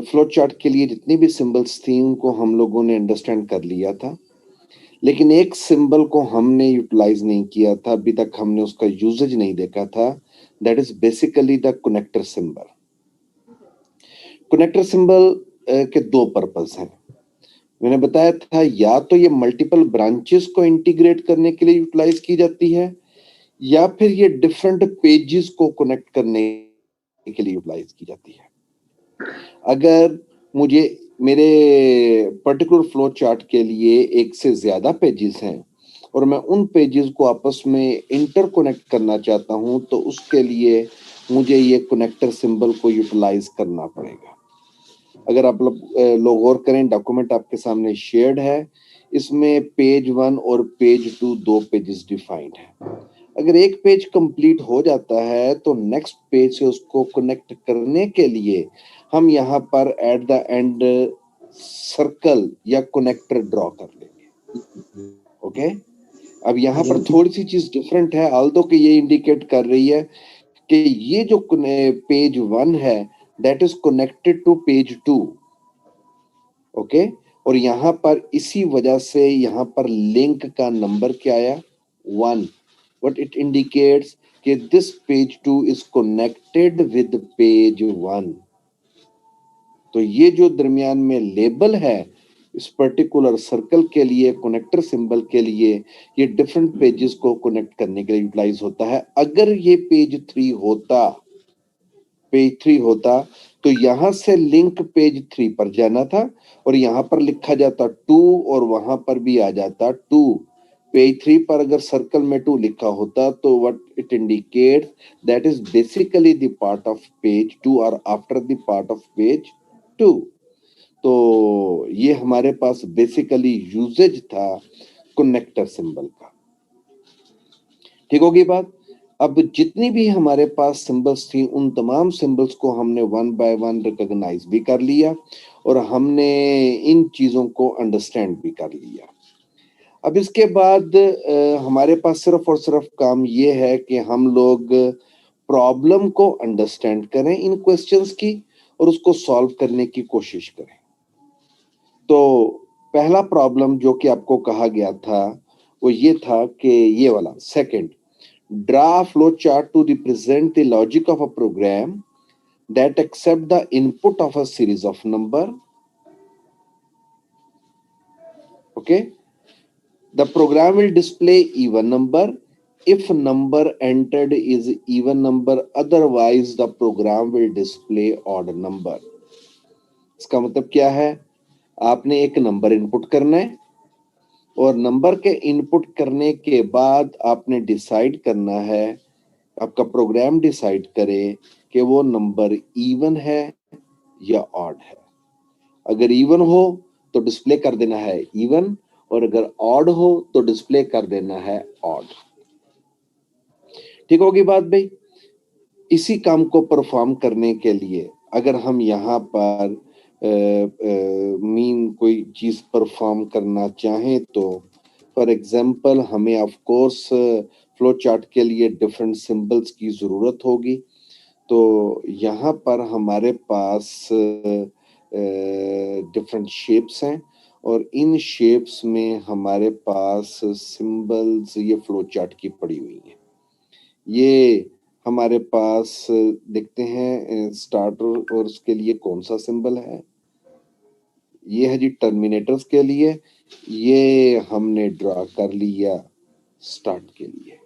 Flow chart के लिए जितनी भी सिंबल्स थी उनको हम लोगों ने अंडरस्टैंड कर लिया था, लेकिन एक सिंबल को हमने यूटिलाइज नहीं किया था, अभी तक हमने उसका यूजेज नहीं देखा था, that is basically the connector symbol. Connector symbol के दो पर्पस हैं। मैंने बताया था, या तो ये मल्टीपल ब्रांचेस को इंटीग्रेट करने के लिए यूटिलाइज की जाती है, या फिर ये डिफरेंट पेजेस को कनेक्ट करने के लिए यूटिलाइज की जाती है। अगर मुझे मेरे पर्टिकुलर फ्लो चार्ट के लिए एक से ज्यादा पेजेस हैं और मैं उन पेजेस को आपस में इंटरकनेक्ट करना चाहता हूं, तो उसके लिए मुझे ये कनेक्टर सिंबल को यूटिलाइज करना पड़ेगा। अगर आप लोग गौर करें, डॉक्यूमेंट आपके सामने शेयर्ड है, इसमें पेज 1 और पेज 2 दो पेजेस डिफाइंड है। अगर एक पेज कंप्लीट हो जाता है तो नेक्स्ट पेज से उसको कनेक्ट करने के लिए हम यहाँ पर एट द एंड सर्कल या कनेक्टर ड्रॉ कर लेंगे। ओके, अब यहाँ पर थोड़ी सी चीज डिफरेंट है, ऑल्दो कि ये इंडिकेट कर रही है कि ये जो पेज 1 है that is connected to page 2। Okay, और यहाँ पर इसी वजह से यहाँ पर लिंक का नंबर क्या आया, 1। What it indicates कि this page 2 is connected with page 1। तो ये जो दरमियान में लेबल है इस पर्टिकुलर सर्कल के लिए, कनेक्टर सिंबल के लिए, ये डिफरेंट पेजेस को कनेक्ट करने के लिए यूटिलाइज होता है। अगर ये पेज 3 होता तो यहां से लिंक पेज 3 पर जाना था और यहां पर लिखा जाता 2 और वहां पर भी आ जाता 2। पेज 3 पर अगर सर्कल में 2 लिखा होता तो what it indicates that is basically the part of page 2 और after the part of page 2। तो ये हमारे पास बेसिकली यूजेज था कनेक्टर सिंबल का। ठीक होगी बात। अब जितनी भी हमारे पास सिंबल्स थी उन तमाम सिंबल्स को हमने वन बाय वन रिकॉग्नाइज भी कर लिया और हमने इन चीजों को अंडरस्टैंड भी कर लिया। अब इसके बाद हमारे पास सिर्फ और सिर्फ काम ये है कि हम लोग प्रॉब्लम को अंडरस्टैंड करें इन क्वेश्चंस की और उसको सॉल्व करने की कोशिश करें। तो पहला प्रॉब्लम जो कि आपको कहा गया था वो ये था कि ये वाला second, draw a flow chart to represent the logic of a program that accept the input of a series of number. Okay, the program will display even number if number entered is even number, otherwise the program will display odd number. इसका मतलब क्या है, आपने एक number input करना है और number के इनपुट करने के बाद आपने डिसाइड करना है, आपका प्रोग्राम डिसाइड करे कि वो नंबर इवन है या ऑड है। अगर इवन हो तो डिस्प्ले कर देना है इवन और अगर ऑड हो तो डिस्प्ले कर देना है ऑड। ठीक होगी बात भाई। इसी काम को परफॉर्म करने के लिए अगर हम यहाँ पर मीन कोई चीज परफॉर्म करना चाहें तो फॉर एग्जांपल हमें ऑफ कोर्स फ्लो चार्ट के लिए डिफरेंट सिंबल्स की जरूरत होगी। तो यहाँ पर हमारे पास डिफरेंट शेप्स हैं और इन शेप्स में हमारे पास सिंबल्स ये फ्लो चार्ट की पड़ी हुई हैं। ये हमारे पास देखते हैं स्टार्टर और उसके लिए कौन सा सिंबल है, ये है जी टर्मिनेटर्स के लिए, ये हमने ड्रा कर लिया स्टार्ट के लिए।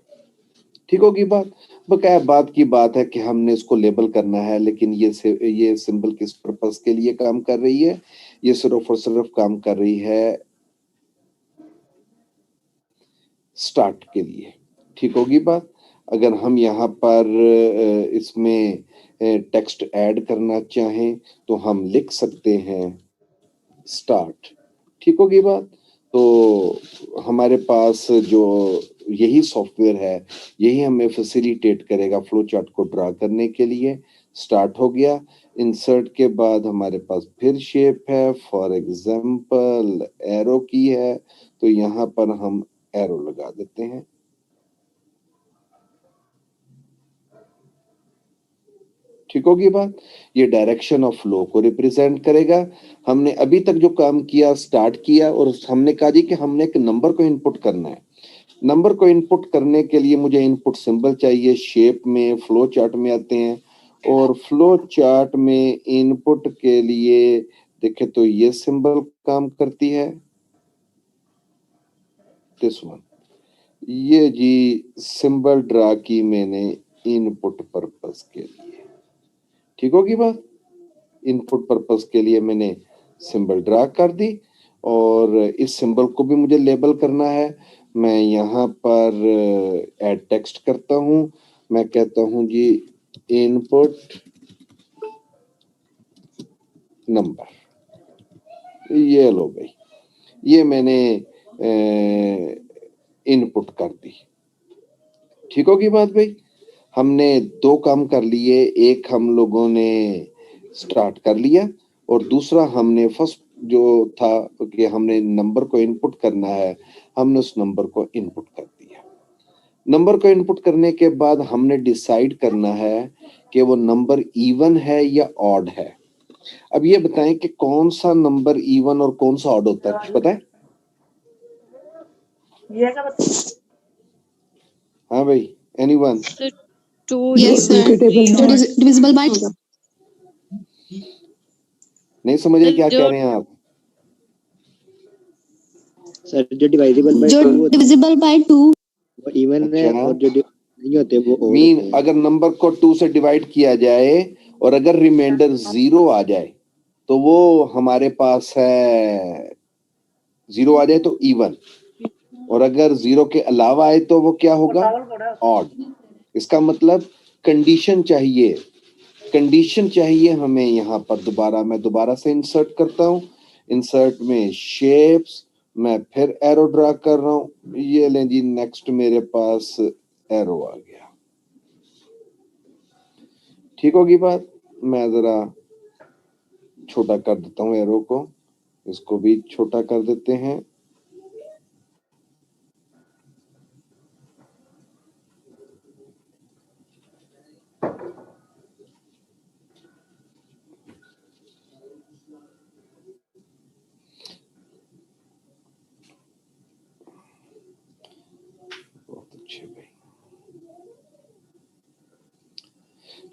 ठीक होगी बात। बकाया बात की बात है कि हमने इसको लेबल करना है, लेकिन ये सिंबल किस पर्पस के लिए काम कर रही है, ये सिर्फ और सिर्फ काम कर रही है स्टार्ट के लिए। ठीक होगी बात। अगर हम यहाँ पर इसमें टेक्स्ट ऐड करना चाहें तो हम लिख सकते हैं स्टार्ट। ठीक होगी बात। तो हमारे पास जो यही सॉफ्टवेयर है यही हमें फैसिलिटेट करेगा फ्लो चार्ट को ड्रा करने के लिए। स्टार्ट हो गया, इंसर्ट के बाद हमारे पास फिर शेप है, फॉर एग्जांपल एरो की है तो यहाँ पर हम एरो लगा देते हैं। ठीक होगी बात। ये डायरेक्शन ऑफ फ्लो को रिप्रेजेंट करेगा। हमने अभी तक जो काम किया, स्टार्ट किया, और हमने कहा जी कि हमने एक नंबर को इनपुट करना है। नंबर को इनपुट करने के लिए मुझे इनपुट सिंबल चाहिए, शेप में, फ्लो चार्ट में आते हैं, और फ्लो चार्ट में इनपुट के लिए देखें तो ये सिंबल काम करती है, दिस वन। ये जी सिंबल ड्रा की मैंने इनपुट पर्पस के लिए, ठीक होगी बात। इनपुट पर्पस के लिए मैंने सिंबल ड्रा कर दी, और इस सिंबल को भी मुझे लेबल करना है। मैं यहाँ पर ऐड टेक्स्ट करता हूँ। मैं कहता हूँ जी इनपुट नंबर। ये लो भाई, ये मैंने इनपुट कर दी। ठीक होगी बात भाई। हमने दो काम कर लिए, एक हम लोगों ने स्टार्ट कर लिया, और दूसरा हमने फर्स्ट जो था कि हमने नंबर को इनपुट करना है, हमने उस नंबर को इनपुट कर दिया। नंबर को इनपुट करने के बाद हमने डिसाइड करना है कि वो नंबर इवन है या ऑड है। अब ये बताएं कि कौन सा नंबर इवन और कौन सा ऑड होता है, कुछ पता है? हाँ भाई, anyone? Yes, sir. Divisible by नहीं समझ रहे क्या कह रहे हैं आप? सर जो डिवाइडेबल बाय जो 2 divisible by 2 वो इवन है, अच्छा। और जो नहीं होते वो odd मीन होते हैं। अगर नंबर को 2 से डिवाइड किया जाए और अगर रिमाइंडर 0 आ जाए तो वो हमारे पास है, 0 आ जाए तो इवन, और अगर 0 के अलावा आए तो वो क्या होगा? ऑड। इसका मतलब कंडीशन चाहिए, कंडीशन चाहिए हमें। यहाँ पर मैं दोबारा से इंसर्ट करता हूँ। इंसर्ट में शेप्स, मैं फिर एरो ड्रा कर रहा हूँ। ये लें जी, नेक्स्ट मेरे पास एरो आ गया। ठीक होगी बात। मैं जरा छोटा कर देता हूँ एरो को, इसको भी छोटा कर देते हैं। बहुत अच्छे भाई।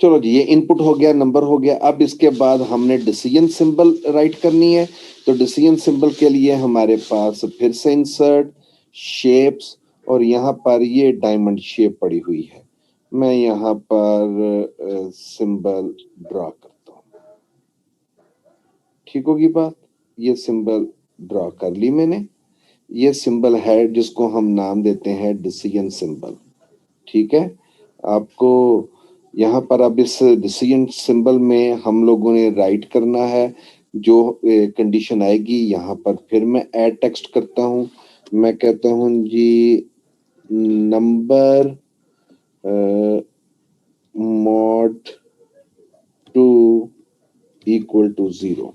चलो जी, ये इनपुट हो गया, नंबर हो गया। अब इसके बाद हमने डिसीजन सिंबल राइट करनी है। तो डिसीजन सिंबल के लिए हमारे पास फिर से इंसर्ट, शेप्स, और यहाँ पर ये डायमंड शेप पड़ी हुई है। मैं यहाँ पर सिंबल ड्रा करता हूँ। ठीक होगी बात। ये सिंबल ड्रा कर ली मैंने। ये सिंबल है जिसको हम नाम देते हैं डिसीजन सिंबल। ठीक है, आपको यहाँ पर अब इस डिसीजन सिंबल में हम लोगों ने राइट करना है जो कंडीशन आएगी। यहाँ पर फिर मैं ऐड टेक्स्ट करता हूँ। मैं कहता हूँ जी नंबर मॉड 2 इक्वल टू 0।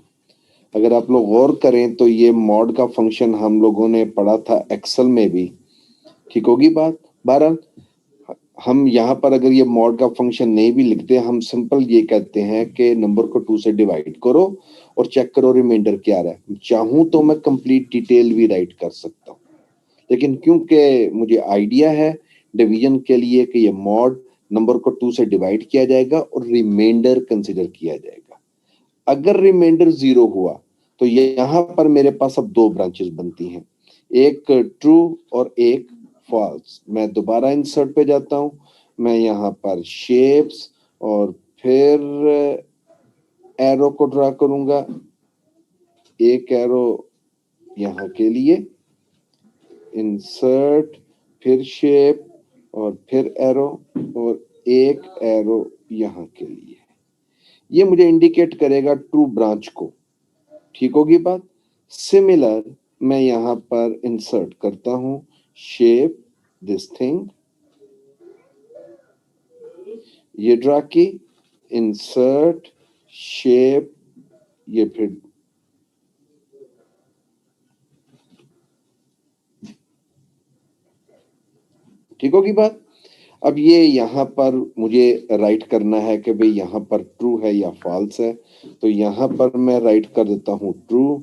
अगर आप लोग गौर करें तो ये मॉड का फंक्शन हम लोगों ने पढ़ा था एक्सेल में भी। ठीक होगी बात। बहरहाल हम यहाँ पर अगर ये मॉड का फंक्शन नहीं भी लिखते, हम सिंपल ये कहते हैं कि नंबर को 2 से डिवाइड करो और चेक करो रिमाइंडर क्या आ रहा है। चाहूं तो मैं कंप्लीट डिटेल भी राइट कर सकता हूँ, लेकिन क्योंकि मुझे आइडिया है डिवीजन के लिए कि ये मॉड नंबर को 2 से डिवाइड किया जाएगा और रिमाइंडर कंसिडर किया जाएगा। अगर रिमाइंडर 0 हुआ तो यहाँ पर मेरे पास अब दो ब्रांचेस बनती हैं, एक ट्रू और एक फॉल्स। मैं दोबारा इंसर्ट पे जाता हूँ। मैं यहाँ पर शेप्स और फिर एरो को ड्रा करूंगा। एक एरो यहाँ के लिए, इंसर्ट, फिर शेप और फिर एरो, और एक एरो यहाँ के लिए। ये मुझे इंडिकेट करेगा ट्रू ब्रांच को। ठीक होगी बात। सिमिलर मैं यहाँ पर इंसर्ट करता हूँ शेप, दिस थिंग, ये ड्रा की, इंसर्ट, शेप, ये फिर ठीक होगी बात। अब ये यहाँ पर मुझे राइट करना है कि भाई यहाँ पर ट्रू है या फॉल्स है, तो यहाँ पर मैं राइट कर देता हूँ ट्रू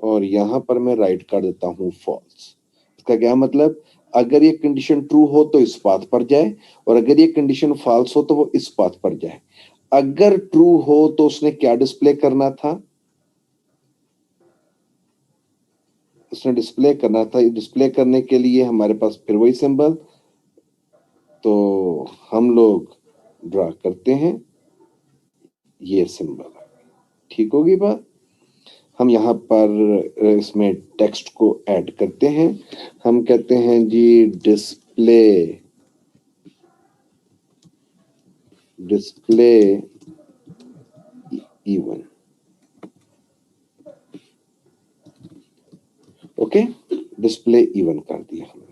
और यहाँ पर मैं राइट कर देता हूँ फॉल्स। इसका क्या मतलब, अगर ये कंडीशन ट्रू हो तो इस पाथ पर जाए और अगर ये कंडीशन फॉल्स हो तो वो इस पाथ पर जाए। अगर ट्रू हो तो उसने क्या डिस्प्ले करना था, उसने डिस्प्ले करना था, डिस्प्ले करने के लिए हमारे पास फिर वही सिंबल, तो हम लोग ड्रा करते हैं ये सिंबल। ठीक होगी बात। हम यहाँ पर इसमें टेक्स्ट को ऐड करते हैं, हम कहते हैं जी display even. Okay, display even कर दिया हमने।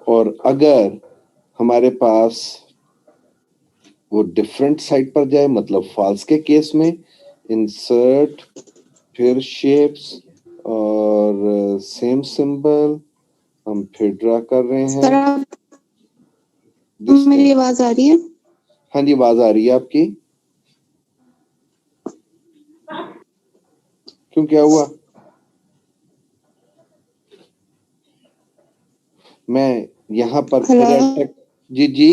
और अगर हमारे पास वो डिफरेंट साइड पर जाए, मतलब फॉल्स के केस में इंसर्ट फिर शेप्स और सेम सिंबल हम फिर ड्रा कर रहे हैं। सर आप मेरी आवाज आ रही है? हाँ जी, आवाज आ रही है आपकी। क्यों, क्या हुआ? मैं यहाँ पर फिर जी जी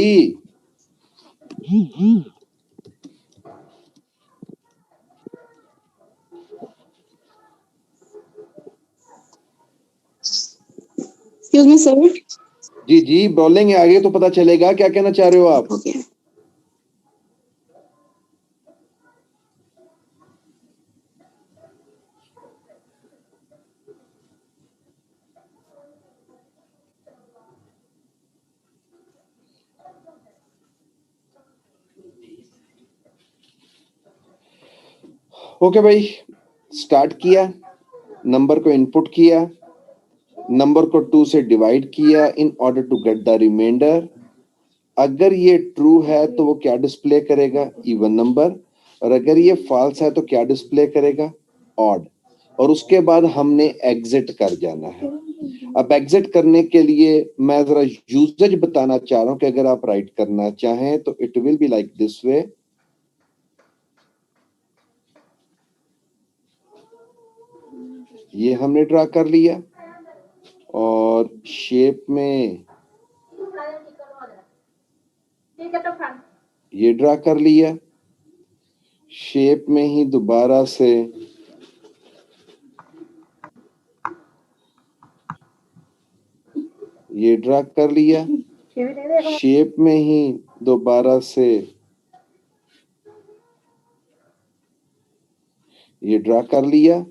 एक्सक्यूज मी सर। जी जी बोलेंगे, आगे तो पता चलेगा क्या कहना चाह रहे हो आप। ओके ओके भाई, स्टार्ट किया, नंबर को इनपुट किया, नंबर को 2 से डिवाइड किया in order to get the remainder. अगर ये ट्रू है तो वो क्या डिस्प्ले करेगा, इवन नंबर, और अगर ये फॉल्स है तो क्या डिस्प्ले करेगा, ऑड। और उसके बाद हमने एग्जिट कर जाना है। अब एग्जिट करने के लिए मैं जरा यूजेज बताना चाह रहा हूं कि अगर आप राइट करना चाहें तो it will be like this way. ये हमने ड्रा कर लिया और शेप में ये ड्रा कर लिया, शेप में ही दोबारा से ये ड्रा कर लिया, शेप में ही दोबारा से ये ड्रा कर लिया।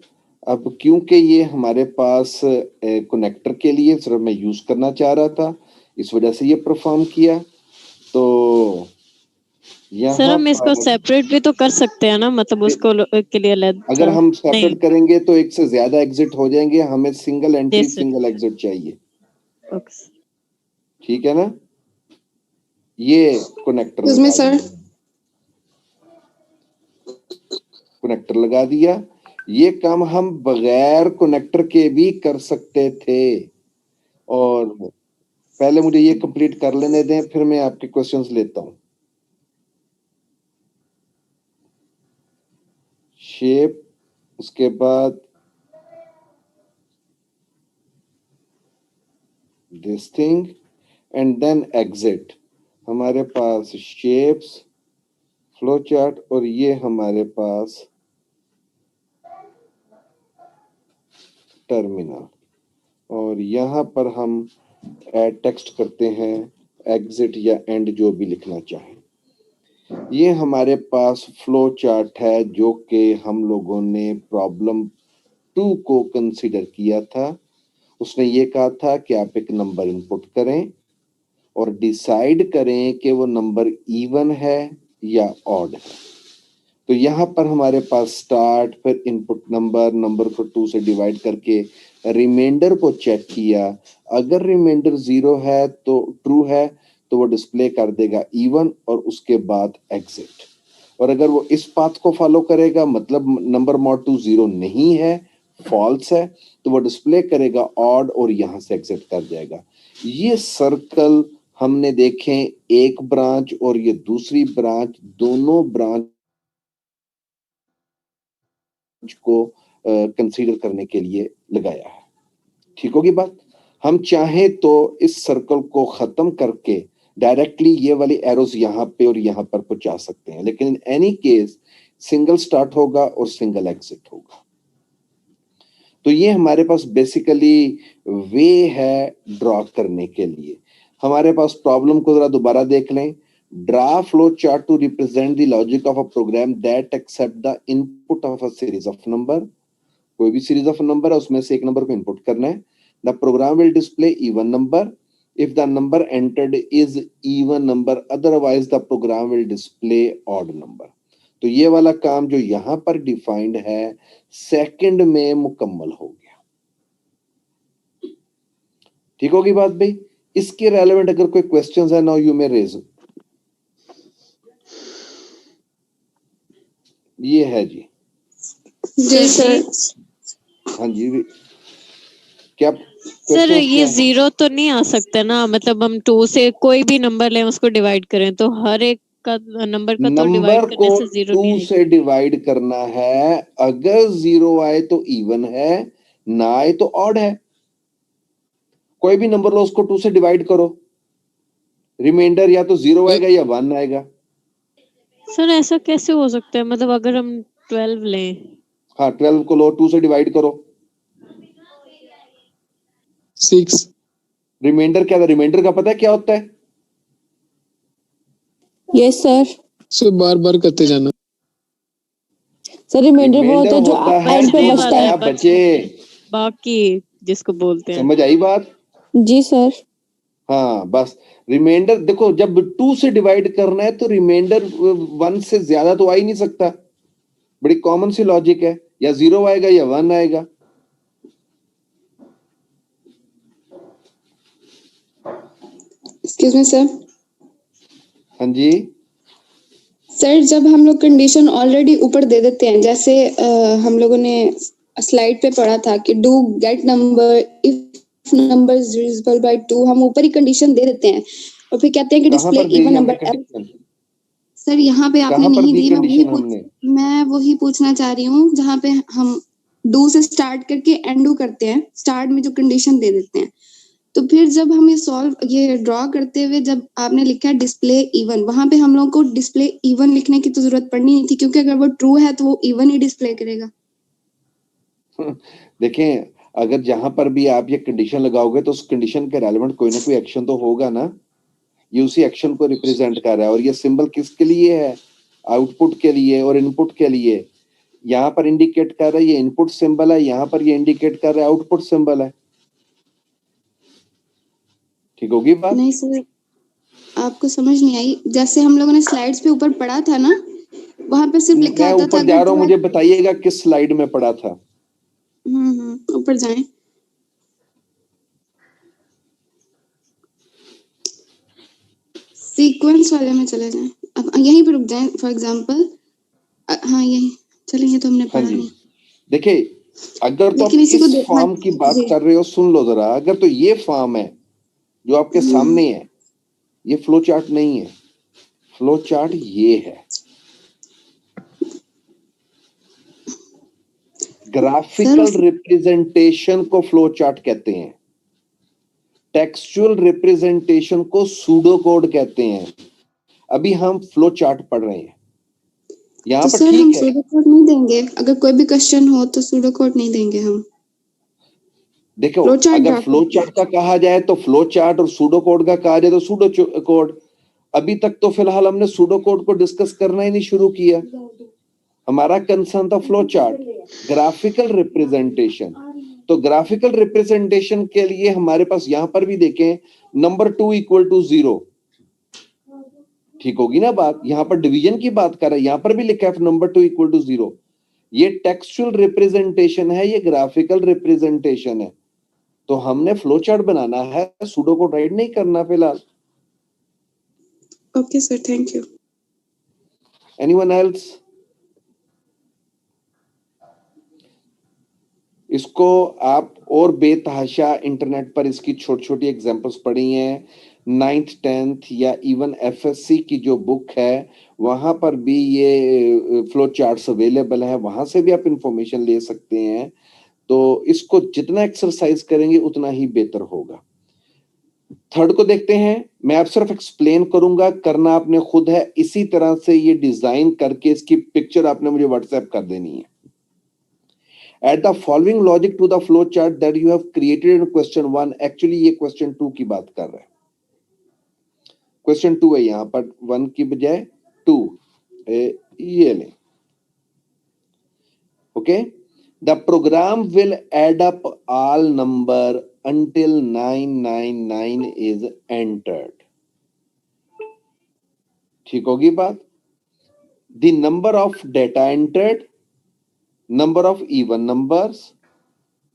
अब क्योंकि ये हमारे पास कनेक्टर के लिए सिर्फ मैं यूज करना चाह रहा था, इस वजह से ये परफॉर्म किया। तो सर हम इसको सेपरेट भी तो कर सकते हैं ना, मतलब उसको के लिए अलग। अगर हम सेपरेट करेंगे तो एक से ज्यादा एग्जिट हो जाएंगे, हमें सिंगल एंट्री सिंगल एग्जिट चाहिए। ठीक है ना। ये कनेक्टर लगा दिया। ये काम हम बगैर कनेक्टर के भी कर सकते थे, और पहले मुझे ये कंप्लीट कर लेने दें, फिर मैं आपके क्वेश्चंस लेता हूं। शेप, उसके बाद this thing and then exit. हमारे पास शेप्स, फ्लो चार्ट, और ये हमारे पास टर्मिनल, और यहाँ पर हम ऐड टेक्स्ट करते हैं एग्जिट या एंड, जो भी लिखना चाहें। ये हमारे पास फ्लो चार्ट है जो कि हम लोगों ने प्रॉब्लम 2 को कंसीडर किया था। उसने ये कहा था कि आप एक नंबर इनपुट करें और डिसाइड करें कि वो नंबर इवन है या ऑड है। तो यहाँ पर हमारे पास स्टार्ट, फिर इनपुट नंबर, नंबर को 2 से डिवाइड करके रिमाइंडर को चेक किया। अगर रिमाइंडर 0 है तो ट्रू है तो वो डिस्प्ले कर देगा इवन, और उसके बाद एग्जिट। और अगर वो इस पाथ को फॉलो करेगा मतलब नंबर मॉड 2 0 नहीं है, फॉल्स है, तो वो डिस्प्ले करेगा ऑड और यहां से एग्जिट कर जाएगा। ये सर्कल हमने देखे एक ब्रांच और ये दूसरी ब्रांच, दोनों ब्रांच को कंसीडर करने के लिए लगाया है। ठीक होगी बात। हम चाहें तो इस सर्कल को खत्म करके डायरेक्टली ये वाली एरोस यहां पे और यहां पर पहुंचा सकते हैं, लेकिन in any case single start होगा और सिंगल एग्जिट होगा। तो ये हमारे पास बेसिकली वे है ड्रॉ करने के लिए। हमारे पास प्रॉब्लम को जरा दोबारा देख लें। Draw flow chart to represent the logic of a program that accept the input of a series of number. कोई भी सीरीज ऑफ नंबर है उसमें से एक नंबर को इनपुट करना है। The program will display even number if the number entered is even number, otherwise the program will display odd number। तो ये वाला काम जो यहां पर डिफाइंड है सेकंड में मुकम्मल हो गया। ठीक होगी बात भाई। इसके रेलेवेंट अगर कोई क्वेश्चंस है, नाउ यू मे रेज। ये है जी। जी सर। हाँ जी, क्या सर ये 0 तो नहीं आ सकता ना, मतलब हम 2 से कोई भी नंबर लें उसको डिवाइड करें तो हर एक का नंबर का तो डिवाइड करने से 0 नहीं आएगा। 2 से डिवाइड करना है, अगर 0 आए तो इवन है, ना आए तो ऑड है। कोई भी नंबर लो उसको 2 से डिवाइड करो, रिमाइंडर या तो 0 आएगा या 1 आएगा। सर ऐसा कैसे हो सकता है, मतलब अगर हम 12 लें। हाँ 12 को लो 2 से डिवाइड करो 6। रिमाइंडर क्या था? रिमाइंडर का पता है क्या होता है? Yes sir. सर बार बार करते जाना। सर रिमाइंडर वो होता है जो एंड पे बचता है। बचे बाकी जिसको बोलते हैं। समझ आई बात? जी सर। हाँ बस रिमाइंडर देखो, जब 2 से डिवाइड करना है तो रिमाइंडर 1 से ज्यादा तो आ ही नहीं सकता। बड़ी कॉमन सी लॉजिक है, या 0 आएगा या 1 आएगा। Excuse me sir. हाँ जी सर जब हम लोग कंडीशन ऑलरेडी ऊपर दे देते हैं, जैसे हम लोगों ने स्लाइड पे पढ़ा था कि do get number if number is divisible by 2, हम ऊपर ही कंडीशन दे देते हैं और फिर कहते हैं कि डिस्प्ले इवन नंबर। सर यहाँ पे आपने नहीं दी, मैं वही पूछना चाह रही हूँ जहाँ पे हम डू से स्टार्ट करके एंडू करते हैं, स्टार्ट में जो कंडीशन दे देते हैं, तो फिर जब हम ये ड्रॉ करते हुए जब आपने लिखा है डिस्प्ले इवन, वहां पे हम लोगों को डिस्प्ले इवन लिखने की तो जरूरत पड़नी नहीं थी, क्योंकि अगर वो ट्रू है तो वो इवन ही डिस्प्ले करेगा। देखें, अगर जहां पर भी आप ये कंडीशन लगाओगे तो उस कंडीशन के रेलेवेंट कोई ना कोई एक्शन तो होगा ना। ये उसी एक्शन को रिप्रेजेंट कर रहा है, और ये सिंबल किसके लिए है? आउटपुट के लिए और इनपुट के लिए। यहाँ पर इंडिकेट कर रहा है ये इनपुट सिंबल है, यहाँ पर ये इंडिकेट कर रहा है आउटपुट सिंबल है। ठीक होगी बात? नहीं सर आपको समझ नहीं आई। जैसे हम लोगों ने स्लाइड्स पे ऊपर पढ़ा था ना, वहां पे सिर्फ लिखा आता था। ऊपर जा रहा हूँ, मुझे बताइएगा किस स्लाइड में पढ़ा था। ऊपर जाएं। सीक्वेंस वाले में चले जाएं, अब यहीं पर रुक जाएं। फॉर एग्जांपल हाँ यहीं चलेंगे तो हमने पढ़ा नहीं। देखिए अगर तो आप इस फॉर्म की बात कर रहे हो, सुन लो जरा। अगर तो ये फॉर्म है जो आपके सामने है, ये फ्लो चार्ट नहीं है। फ्लो चार्ट ये है, ग्राफिकल रिप्रेजेंटेशन को फ्लो चार्ट कहते हैं, टेक्सचुअल रिप्रेजेंटेशन को सूडो कोड कहते हैं। अभी हम फ्लो चार्ट पढ़ रहे हैं यहाँ तो पर। सर ठीक हम है, सूडो कोड नहीं देंगे, अगर कोई भी क्वेश्चन हो तो सूडो कोड नहीं देंगे हम। देखो अगर फ्लो चार्ट का कहा जाए तो फ्लो चार्ट, और सूडो कोड का कहा जाए तो सूडो कोड। अभी तक तो फिलहाल हमने सूडो कोड को डिस्कस करना ही नहीं शुरू किया। हमारा कंसर्न था फ्लो चार्ट, ग्राफिकल रिप्रेजेंटेशन। तो ग्राफिकल रिप्रेजेंटेशन के लिए हमारे पास यहां पर भी देखें नंबर 2 = 0। ठीक होगी ना बात? यहां पर डिवीजन की बात कर रहा है, यहां पर भी लिखा है नंबर 2 = 0। ये टेक्सचुअल रिप्रेजेंटेशन है, ये ग्राफिकल रिप्रेजेंटेशन है। तो हमने फ्लो चार्ट बनाना है, सूडो कोड राइट नहीं करना फिलहाल। Okay sir, thank you. Anyone else? इसको आप और बेतहाशा इंटरनेट पर इसकी छोटी छोटी एग्जांपल्स पढ़ी हैं, 9th 10th या इवन एफएससी की जो बुक है वहां पर भी ये फ्लो चार्ट्स अवेलेबल है, वहां से भी आप इंफॉर्मेशन ले सकते हैं। तो इसको जितना एक्सरसाइज करेंगे उतना ही बेहतर होगा। थर्ड को देखते हैं, मैं आप सिर्फ एक्सप्लेन करूंगा, करना आपने खुद है। इसी तरह से ये डिजाइन करके इसकी पिक्चर आपने मुझे व्हाट्सएप कर देनी है। Add the following logic to the flow chart that you have created in question 1. Actually ये question 2 की बात कर रहा है। question 2 है यहां पर, 1 की बजाय 2 ये लें। Okay, the program will add up all number until 999 is entered. ठीक होगी बात? The number of data entered, number of even numbers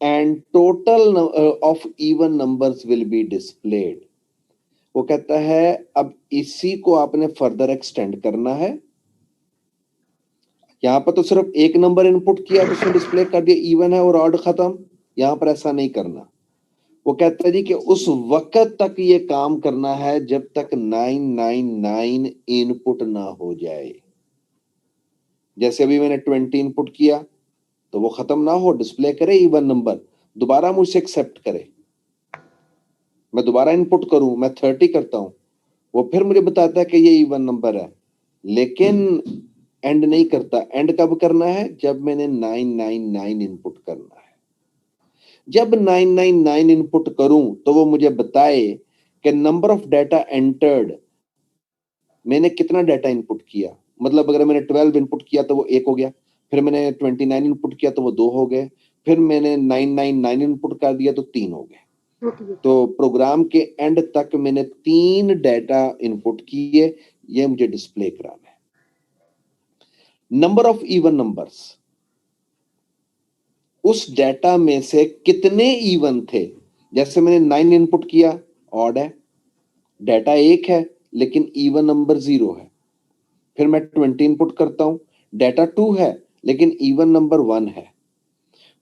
and total of even numbers will be displayed. वो कहता है अब इसी को आपने फर्दर एक्सटेंड करना है। यहां पर तो सिर्फ एक नंबर इनपुट किया तो उसने डिस्प्ले कर दिया इवन है और ऑड खत्म। यहां पर ऐसा नहीं करना। वो कहता है जी कि उस वक्त तक ये काम करना है जब तक 999 इनपुट ना हो जाए। जैसे अभी मैंने 20 इनपुट किया तो वो खत्म ना हो, डिस्प्ले करे इवन नंबर, दोबारा मुझसे एक्सेप्ट करे, मैं दोबारा इनपुट करूं, मैं 30 करता हूं, वो फिर मुझे बताता है कि ये इवन नंबर है, लेकिन एंड नहीं करता। एंड कब करना है? जब मैंने 999 इनपुट करना है। जब 999 इनपुट करूं तो वो मुझे बताए कि नंबर ऑफ डाटा एंटर्ड, मैंने कितना डाटा इनपुट किया। मतलब अगर मैंने 12 इनपुट किया तो वो 1 हो गया, फिर मैंने 29 इनपुट किया तो वो 2 हो गए, फिर मैंने 999 इनपुट कर दिया तो 3 हो गए। तो प्रोग्राम के एंड तक मैंने 3 डाटा इनपुट किए, ये मुझे डिस्प्ले कराना है। नंबर ऑफ इवन नंबर्स, उस डाटा में से कितने इवन थे। जैसे मैंने 9 इनपुट किया, ऑड है, डाटा 1 है लेकिन इवन नंबर 0 है। फिर मैं 20 इनपुट करता हूं, डाटा 2 है लेकिन इवन नंबर 1 है।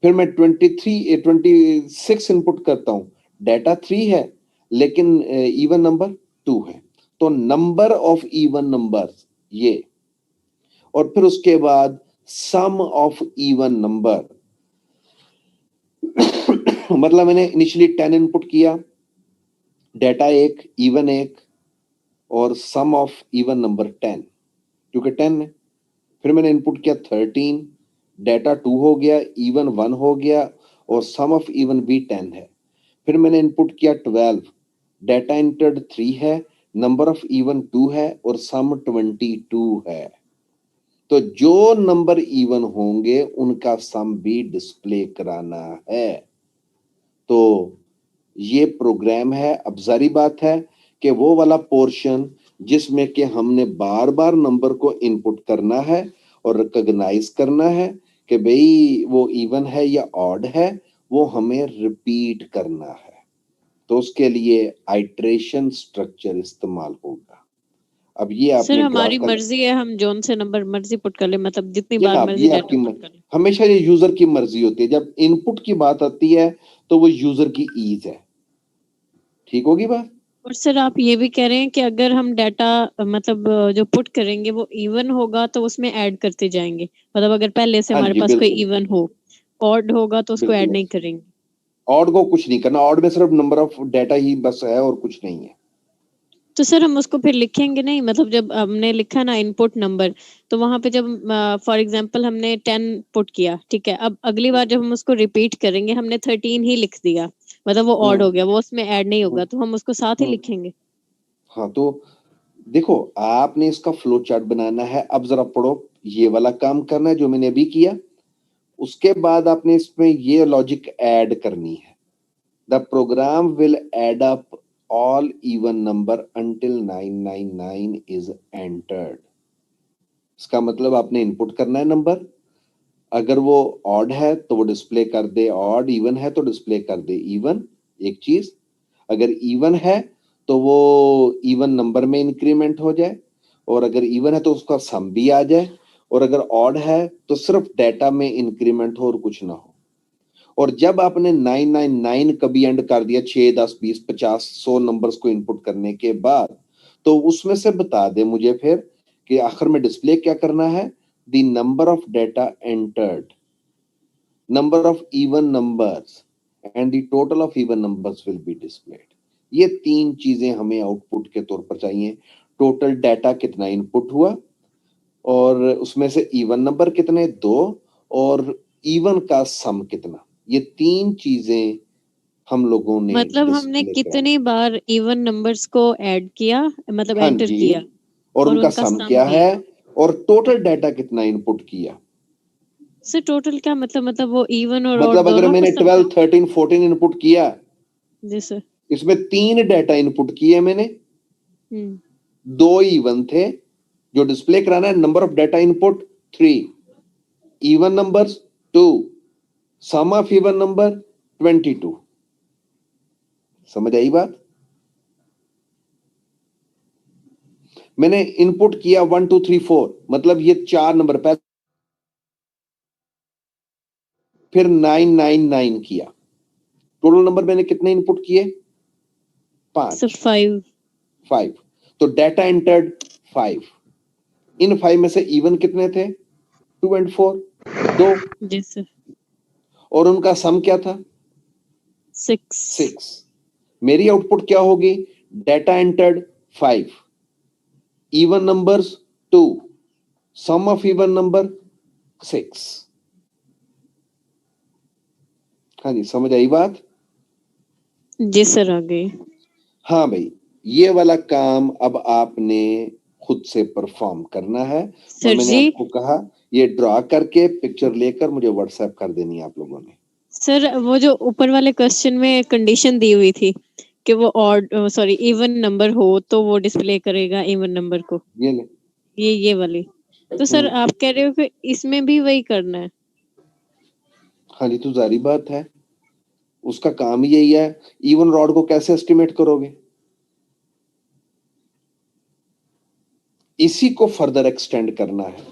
फिर मैं 26 इनपुट करता हूं, डाटा 3 है लेकिन इवन नंबर 2 है। तो नंबर ऑफ इवन नंबर्स ये, और फिर उसके बाद सम ऑफ इवन नंबर। मतलब मैंने इनिशियली 10 इनपुट किया, डाटा 1, इवन 1 और सम ऑफ इवन नंबर 10 क्योंकि 10 है। फिर मैंने इनपुट किया 13, डाटा 2 हो गया, इवन 1 हो गया और सम ऑफ इवन भी 10 है। फिर मैंने इनपुट किया 12, डाटा एंटर्ड 3 है, नंबर ऑफ इवन 2 है और सम 22 है। तो जो नंबर इवन होंगे उनका सम भी डिस्प्ले कराना है। तो ये प्रोग्राम है। अब जारी बात है कि वो वाला पोर्शन जिसमें कि हमने बार बार नंबर को इनपुट करना है और रिकॉग्नाइज करना है कि भाई वो इवन है या ऑड है, वो हमें रिपीट करना है। तो उसके लिए आइट्रेशन स्ट्रक्चर इस्तेमाल होगा। अब ये आपने सर हमारी मर्जी है, हम जोन से नंबर मर्जी पुट कर ले, मतलब जितनी बार मर्जी डाटा पुट कर ले। हमेशा ये यूजर की मर्जी होती है। जब इनपुट की बात आती है तो वो यूजर की ईज है। ठीक होगी बात? और सर आप ये भी कह रहे हैं कि अगर हम डाटा मतलब जो पुट करेंगे वो इवन होगा तो उसमें ऐड करते जाएंगे। मतलब अगर पहले से हमारे पास कोई इवन हो, ऑड होगा तो उसको ऐड नहीं करेंगे। ऑड को कुछ नहीं करना, ऑड में सिर्फ नंबर ऑफ डाटा ही बस है और कुछ नहीं है। तो सर हम उसको फिर लिखेंगे नहीं, मतलब जब हमने लिखा ना इनपुट नंबर, तो वहां पे जब फॉर एग्जांपल हमने 10 पुट किया, ठीक है, अब अगली बार जब हम उसको रिपीट करेंगे हमने 13 ही लिख दिया, मतलब वो ऑड हो गया, वो उसमें ऐड नहीं होगा, तो हम उसको साथ ही लिखेंगे। हाँ, तो देखो आपने इसका फ्लो चार्ट बनाना है। अब जरा पढ़ो, ये वाला काम करना है जो मैंने अभी किया। उसके बाद आपने इसमें ये लॉजिक ऐड करनी है। The program will add up all even number until 999 is entered. इसका मतलब आपने इनपुट करना है नंबर, अगर वो ऑड है तो वो डिस्प्ले कर दे ऑड, इवन है तो डिस्प्ले कर दे इवन, एक चीज। अगर इवन है तो वो इवन नंबर में इंक्रीमेंट हो जाए, और अगर इवन है तो उसका सम भी आ जाए, और अगर ऑड है तो सिर्फ डेटा में इंक्रीमेंट हो और कुछ ना हो। और जब आपने 999 कभी एंड कर दिया 6, 10, 20, 50, 100 नंबर्स को इनपुट करने के बाद, तो उसमें से बता दे मुझे फिर कि आखिर में डिस्प्ले क्या करना है। The number of data entered, number of even numbers and the total of even numbers will be displayed. ये 3 चीजें हमें आउटपुट के तौर पर चाहिए। टोटल डाटा कितना इनपुट हुआ, और उसमें से इवन नंबर कितने 2, और इवन का सम कितना। ये 3 चीजें हम लोगों ने मतलब हमने डिस्प्ले कितनी बार इवन नंबर्स को ऐड किया, मतलब हाँ एंटर जी, किया, और उनका उनका सम सम क्या दिया। है, और टोटल डाटा कितना इनपुट किया। सर टोटल क्या मतलब वो इवन और मतलब odd अगर दोनों को मैंने सम। 12, 13, 14 इनपुट किया, जी सर। इसमें 3 डाटा इनपुट किए मैंने, 2 इवन थे जो डिस्प्ले कराना है। Number of data input 3, even numbers 2, sum of even number 22। समझ आई बात। मैंने इनपुट किया 1, 2, 3, 4, मतलब ये 4 नंबर पहले, फिर 999 किया। टोटल नंबर मैंने कितने इनपुट किए, 5। सर 5। तो डाटा एंटर्ड 5। इन 5 में से इवन कितने थे, 2 और 4, 2, जी सर। और उनका सम क्या था, 6। मेरी आउटपुट क्या होगी, data entered 5, even numbers 2, sum of even number 6। हाँ जी, समझ आई बात। जी सर आ गई। हाँ भाई, ये वाला काम अब आपने खुद से परफॉर्म करना है। और सर मैंने जी। आपको कहा ये ड्रॉ करके पिक्चर लेकर मुझे व्हाट्सएप कर देनी है आप लोगों ने। सर वो जो ऊपर वाले क्वेश्चन में कंडीशन दी हुई थी कि वो सॉरी इवन नंबर हो तो वो डिस्प्ले करेगा इवन नंबर को, ये ले। ये वाली। तो सर आप कह रहे हो कि इसमें भी वही करना है। हाँ जी, तो जारी बात है, उसका काम ही यही है। इवन रॉड को कैसे एस्टिमेट करोगे, इसी को फर्दर एक्सटेंड करना है,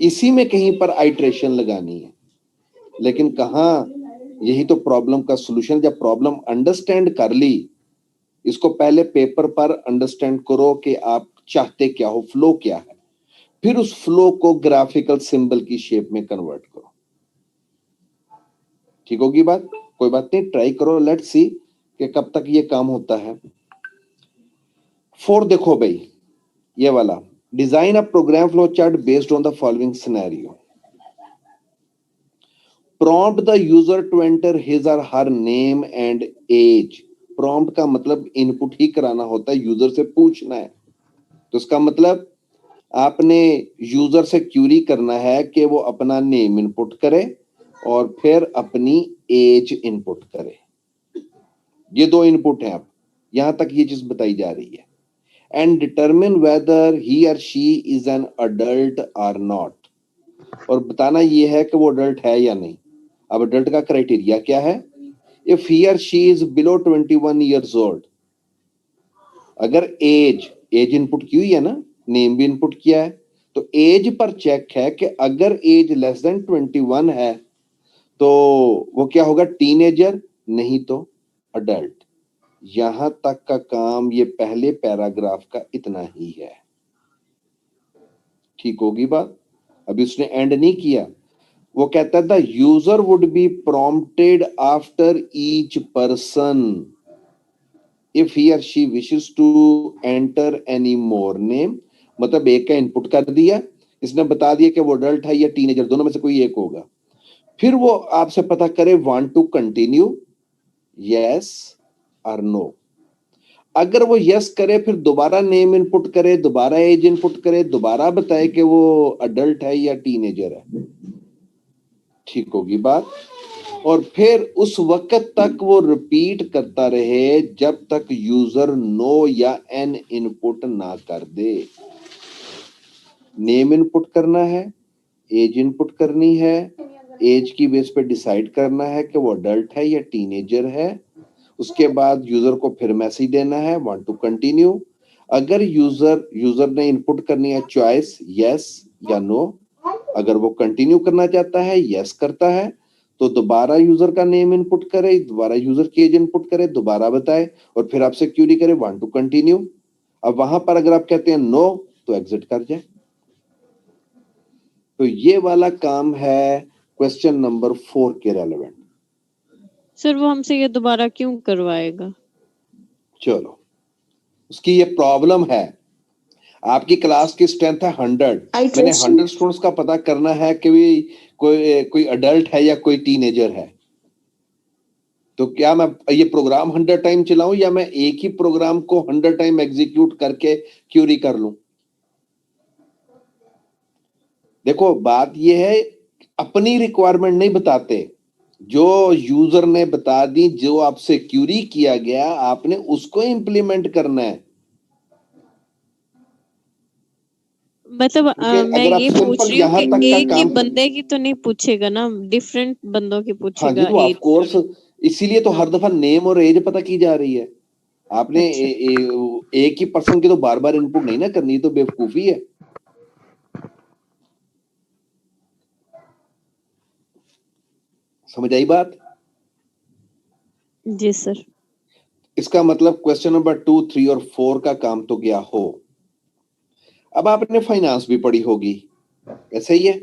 इसी में कहीं पर आइट्रेशन लगानी है। लेकिन कहां, यही तो प्रॉब्लम का सॉल्यूशन। जब प्रॉब्लम अंडरस्टैंड कर ली, इसको पहले पेपर पर अंडरस्टैंड करो कि आप चाहते क्या हो, फ्लो क्या है, फिर उस फ्लो को ग्राफिकल सिंबल की शेप में कन्वर्ट करो। ठीक होगी बात, कोई बात नहीं, ट्राई करो, लेट्स सी कि कब तक ये काम होता है। 4 देखो भाई, ये वाला, design a program flow chart based on the following scenario. Prompt the user to enter his or her name and age। prompt का मतलब इनपुट ही कराना होता है, यूजर से पूछना है। तो इसका मतलब आपने यूजर से क्यूरी करना है कि वो अपना नेम इनपुट करे और फिर अपनी एज इनपुट करे। ये 2 इनपुट हैं। अब यहां तक ये चीज बताई जा रही है। एंड डिटरमिन वेदर ही और शी इज एन अडल्ट और नॉट, और बताना ये है कि वो अडल्ट है या नहीं। अब अडल्ट का क्राइटेरिया क्या है, इफ ही और she is below 21 years old. अगर एज इनपुट की हुई है ना, नेम भी इनपुट किया है, तो एज पर चेक है कि अगर एज लेस देन 21 है तो वो क्या होगा, टीनेजर, नहीं तो अडल्ट। यहां तक का काम ये पहले पैराग्राफ का इतना ही है। ठीक होगी बात। अभी उसने एंड नहीं किया, वो कहता था user would be prompted after each person if he और she wishes to enter any more name. मतलब एक का इनपुट कर दिया, इसने बता दिया कि वो अडल्ट है या टीनेजर, दोनों में से कोई एक होगा। फिर वो आपसे पता करे वांट टू कंटिन्यू, यस और नो। अगर वो यस करे, फिर दोबारा नेम इनपुट करे, दोबारा एज इनपुट करे, दोबारा बताए कि वो अडल्ट है या टीनेजर है। ठीक होगी बात। और फिर उस वक्त तक वो रिपीट करता रहे जब तक यूजर नो या एन इनपुट ना कर दे। नेम इनपुट करना है, एज इनपुट करनी है, एज की बेस पे डिसाइड करना है कि वो अडल्ट है या टीनेजर है। उसके बाद यूजर को फिर मैसेज देना है वांट टू कंटिन्यू। अगर यूजर ने इनपुट करनी है चॉइस यस या नो, अगर वो कंटिन्यू करना चाहता है यस करता है तो दोबारा यूजर का नेम इनपुट करे, दोबारा यूजर की एज इनपुट करे, दोबारा बताए और फिर आपसे क्यूरी करे वांट टू कंटिन्यू। अब वहां पर अगर आप कहते हैं नो तो एग्जिट कर जाए। तो ये वाला काम है क्वेश्चन नंबर 4 के रेलेवेंट। सर वो हमसे ये दोबारा क्यों करवाएगा? चलो उसकी ये प्रॉब्लम है, आपकी क्लास की स्ट्रेंथ है 100, मैंने 100 स्टूडेंट्स का पता करना है कि कोई अडल्ट है या कोई टीनेजर है, तो क्या मैं ये प्रोग्राम 100 टाइम चलाऊं या मैं एक ही प्रोग्राम को 100 टाइम एग्जीक्यूट करके क्यूरी कर लूं? देखो बात ये है, अपनी रिक्वायरमेंट नहीं बताते, जो यूजर ने बता दी, जो आपसे क्यूरी किया गया आपने उसको इंप्लीमेंट करना है। मतलब मैं अगर आप ये सिंपल पूछ रही हूँ यहाँ कि तक का एक ही काम बंदे की तो नहीं पूछेगा ना, डिफरेंट बंदों की हाँ जी, पूछेगा तो ऑफ एज। कोर्स इसीलिए तो हर दफा नेम और एज पता की जा रही है। आपने अच्छा। एक ही पर्सन की तो बार बार इनपुट नहीं ना करनी, तो बेवकूफी है। समझ आई बात? जी सर। इसका मतलब क्वेश्चन नंबर 2, 3 और 4 का काम तो गया हो। अब आपने फाइनेंस भी पढ़ी होगी, ऐसा ही है?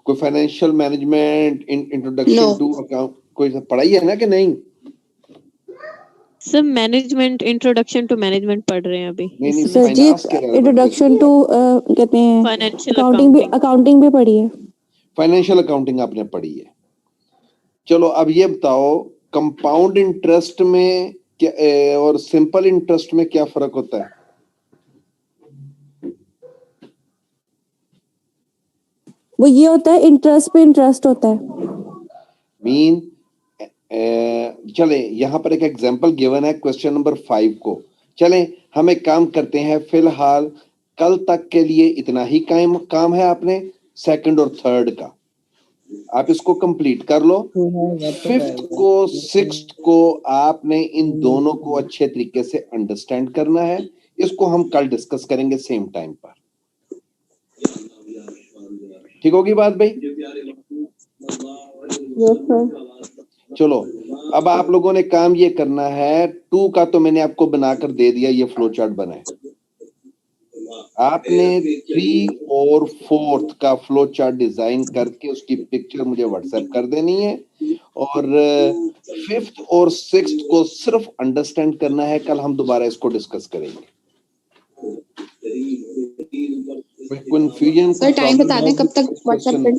कोई financial management introduction to account कोई पढ़ाई है ना कि नहीं? Sir management, introduction to management पढ़ रहे हैं अभी नहीं नहीं, सर जी फाइनेंस के इंट्रोडक्शन टू कहते हैं फाइनेंशियल अकाउंटिंग भी पढ़ी है। फाइनेंशियल अकाउंटिंग आपने पढ़ी है। चलो अब ये बताओ, कंपाउंड इंटरेस्ट में क्या और सिंपल इंटरेस्ट में क्या फर्क होता है? वो ये होता है इंटरेस्ट पे इंटरेस्ट होता है। मीन चले यहाँ पर एक एग्जांपल गिवन है क्वेश्चन नंबर 5 को। चलें हम एक काम करते हैं, फिलहाल कल तक के लिए इतना ही काम है आपने सेकंड और थर्ड का, आप इसको कंप्लीट कर लो। 5th को 6th को आपने इन दोनों को अच्छे तरीके से अंडरस्टैंड करना है। इसको हम कल डिस्कस करेंगे सेम टाइम पर। ठीक होगी बात भाई? चलो अब आप लोगों ने काम ये करना है, 2 का तो मैंने आपको बनाकर दे दिया, ये फ्लो चार्ट बना है। आपने 3 और 4th का फ्लो चार्ट डिजाइन करके उसकी पिक्चर मुझे व्हाट्सएप कर देनी है, और 5th और 6th को सिर्फ अंडरस्टैंड करना है। कल हम दोबारा इसको डिस्कस करेंगे। कंफ्यूजन सर टाइम बता दें कब तक व्हाट्सएप पे?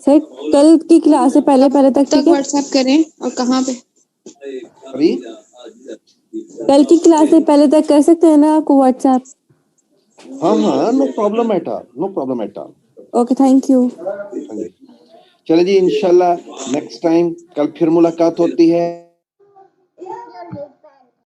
सर कल की क्लास से पहले तक ठीक है? व्हाट्सएप करें और कहाँ पे? अभी कल की क्लास से पहले तक कर सकते हैं ना आपको व्हाट्सएप? हाँ, no problem at all, no problem at all. Okay thank you. चलिए जी, इंशाल्लाह नेक्स्ट टाइम कल फिर मुलाकात होती है।